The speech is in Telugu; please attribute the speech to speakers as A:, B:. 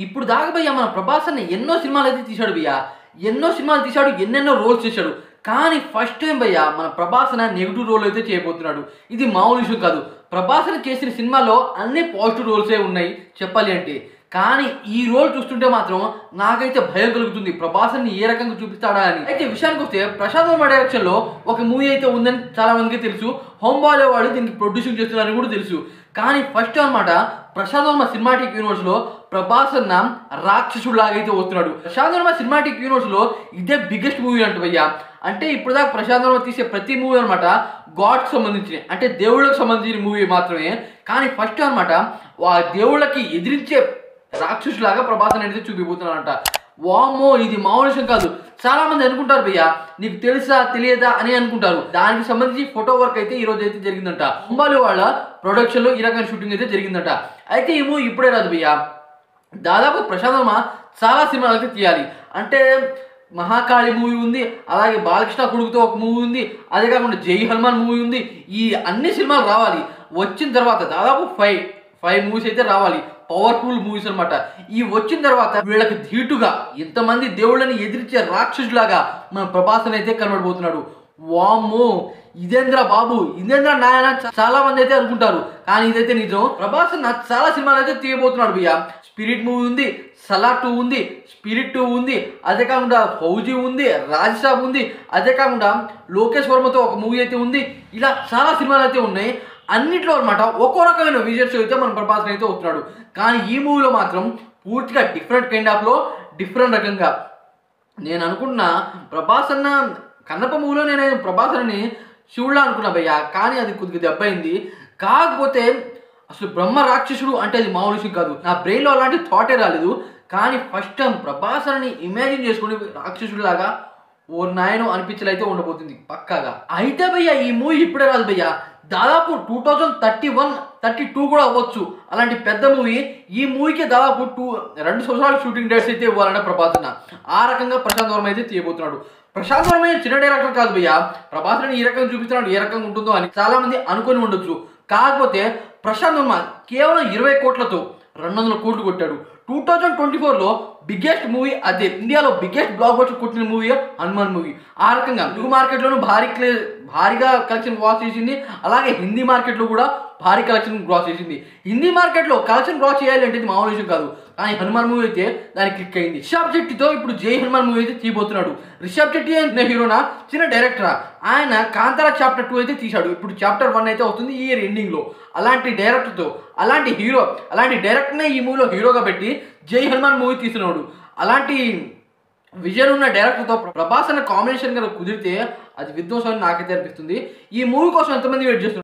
A: ఇప్పుడు దాకా భయ్యా మన ప్రభాస్ అన్న ఎన్నో సినిమాలు అయితే తీశాడు భయ్యా. ఎన్నో సినిమాలు తీశాడు, ఎన్నెన్నో రోల్స్ చేశాడు. కానీ ఫస్ట్ టైం భయ్యా మన ప్రభాస్ అన్న నెగిటివ్ రోల్ అయితే చేయబోతున్నాడు. ఇది మామూలు విషయం కాదు. ప్రభాస్ అన్న చేసిన సినిమాలో అన్ని పాజిటివ్ రోల్సే ఉన్నాయి చెప్పాలి అంటే. కానీ ఈ రోల్ చూస్తుంటే మాత్రం నాకైతే భయం కలుగుతుంది, ప్రభాస్ ని ఏ రకంగా చూపిస్తాడా అని. అయితే విషయానికి వస్తే ప్రశాంత్ వర్మ డైరెక్షన్ లో ఒక మూవీ అయితే ఉందని చాలా మందికి తెలుసు. హోమ్ బాలే వాళ్ళు దీనికి ప్రొడ్యూసింగ్ చేస్తున్నారని కూడా తెలుసు. కానీ ఫస్ట్ అనమాట ప్రశాంత్ వర్మ సినిమాటిక్ యూనివర్స్ లో ప్రభాస్ అన్న రాక్షసుడు లాగైతే వస్తున్నాడు. ప్రశాంత్ వర్మ సినిమాటిక్ యూనివర్స్ లో ఇదే బిగ్గెస్ట్ మూవీ అంట భయ్యా. అంటే ఇప్పుడు దాకా ప్రశాంత్ వర్మ తీసే ప్రతి మూవీ అనమాట గాడ్కి సంబంధించిన, అంటే దేవుళ్ళకి సంబంధించిన మూవీ మాత్రమే. కానీ ఫస్ట్ అనమాట ఆ దేవుళ్ళకి ఎదిరించే రాక్షసులాగా ప్రభాస్ అనేది చూపిపోతున్నాడంట. వామ్మో, ఇది మామూలు విషయం కాదు. చాలా మంది అనుకుంటారు భయ్యా, నీకు తెలుసా తెలియదా అని అనుకుంటారు. దానికి సంబంధించి ఫోటో వర్క్ అయితే ఈ రోజు అయితే జరిగిందంట. అంబాలి వాళ్ళ ప్రొడక్షన్ లో ఈ రకమైన షూటింగ్ అయితే జరిగిందంట. అయితే ఈ మూవీ ఇప్పుడే రాదు భయ్యా, దాదాపు ప్రశాంత్ వర్మ చాలా సినిమాలు అయితే తీయాలి. అంటే మహాకాళి మూవీ ఉంది, అలాగే బాలకృష్ణ కొడుకుతో ఒక మూవీ ఉంది, అదే కాకుండా జై హనుమాన్ మూవీ ఉంది. ఈ అన్ని సినిమాలు రావాలి. వచ్చిన తర్వాత దాదాపు ఫైవ్ మూవీస్ అయితే రావాలి, పవర్ఫుల్ మూవీస్ అనమాట. ఈ వచ్చిన తర్వాత వీళ్ళకి ధీటుగా ఎంతమంది దేవుళ్ళని ఎదిరించే రాక్షసులాగా మన ప్రభాస్ అయితే కనబడిపోతున్నాడు. వామ్మో, ఇదేంద్ర బాబు, ఇదేంద్ర నాయన చాలా మంది అయితే అనుకుంటారు. కానీ ఇదైతే నిజం. ప్రభాస్ చాలా సినిమాలు అయితే తీయబోతున్నాడు భయ్యా. స్పిరిట్ మూవీ ఉంది, సలార్ 2 ఉంది, స్పిరిట్ 2 ఉంది, అదే కాకుండా ఫౌజీ ఉంది, రాజ్సాబ్ ఉంది, అదే కాకుండా లోకేష్ వర్మతో ఒక మూవీ అయితే ఉంది. ఇలా చాలా సినిమాలు అయితే ఉన్నాయి. అన్నిట్లో అనమాట ఒక్కో రకమైన విజువల్స్ అయితే మన ప్రభాస్ అయితే వస్తున్నాడు. కానీ ఈ మూవీలో మాత్రం పూర్తిగా డిఫరెంట్ కైండ్ ఆఫ్లో డిఫరెంట్ రకంగా నేను అనుకున్నా. ప్రభాస్ అన్న కన్నప్ప మూవీలో నేను ప్రభాస్ అని శివుళ్ళ అనుకున్నా భయ్యా, కానీ అది కొద్దిగా దెబ్బ అయింది. కాకపోతే అసలు బ్రహ్మ రాక్షసుడు అంటే అది మామూలు విషయం కాదు. నా బ్రెయిన్లో అలాంటి థాటే రాలేదు. కానీ ఫస్ట్ టైం ప్రభాస్ అని ఇమాజిన్ చేసుకుని రాక్షసుడు లాగా ఓ నాయను అనిపించలైతే ఉండబోతుంది పక్కాగా. అయితే భయ్యా ఈ మూవీ ఇప్పుడే రాదు భయ్యా, దాదాపు 2031-32 కూడా అవ్వచ్చు. అలాంటి పెద్ద మూవీ. ఈ మూవీకి దాదాపు 2 సంవత్సరాలు షూటింగ్ డేట్స్ అయితే ఇవ్వాలంటే ప్రభాస్ అన్న. ఆ రకంగా ప్రశాంత్ వర్మ అయితే తీయబోతున్నాడు. ప్రశాంత్ వర్మ చిన్న డైరెక్టర్ కాదు భయ్యా. ప్రభాస్ ఈ రకంగా చూపిస్తున్నాడు, ఏ రకంగా ఉంటుందో అని చాలా మంది అనుకొని ఉండొచ్చు. కాకపోతే ప్రశాంత్ వర్మ కేవలం 20 కోట్లతో 200 కోట్లు కొట్టాడు. 2024లో బిగ్గెస్ట్ మూవీ అదే, ఇండియాలో బిగ్గెస్ట్ బ్లాక్ బస్టర్ కొట్టిన మూవీ హనుమాన్ మూవీ. ఆ రకంగా తెలుగు మార్కెట్లోనూ భారీగా కలెక్షన్ గ్రాస్ చేసింది. అలాగే హిందీ మార్కెట్లో కూడా భారీ కలెక్షన్ గ్రాస్ చేసింది. హిందీ మార్కెట్లో కలెక్షన్ గ్రాస్ చేయాలి అంటే ఇది మామూలు విషయం కాదు. కానీ హనుమాన్ మూవీ అయితే దానికి క్లిక్ అయింది. రిషబ్ శెట్టితో ఇప్పుడు జై హనుమాన్ మూవీ అయితే తీయబోతున్నాడు. రిషబ్ శెట్టి అనే హీరోనా, చిన్న డైరెక్టరా. ఆయన కాంతారా చాప్టర్ 2 అయితే తీశాడు. ఇప్పుడు చాప్టర్ 1 అయితే వస్తుంది ఈ ఇయర్ ఎండింగ్లో. అలాంటి డైరెక్టర్తో, అలాంటి హీరో, అలాంటి డైరెక్టర్నే ఈ మూవీలో హీరోగా పెట్టి జై హనుమాన్ మూవీ తీస్తున్నాడు. అలాంటి విజన్ ఉన్న డైరెక్టర్తో ప్రభాస్ అన్న కాంబినేషన్ కనుక కుదిరితే అది విధ్వంసం అని నాకైతే అనిపిస్తుంది. ఈ మూవీ కోసం ఎంతమంది వెయిట్ చేస్తున్నారు?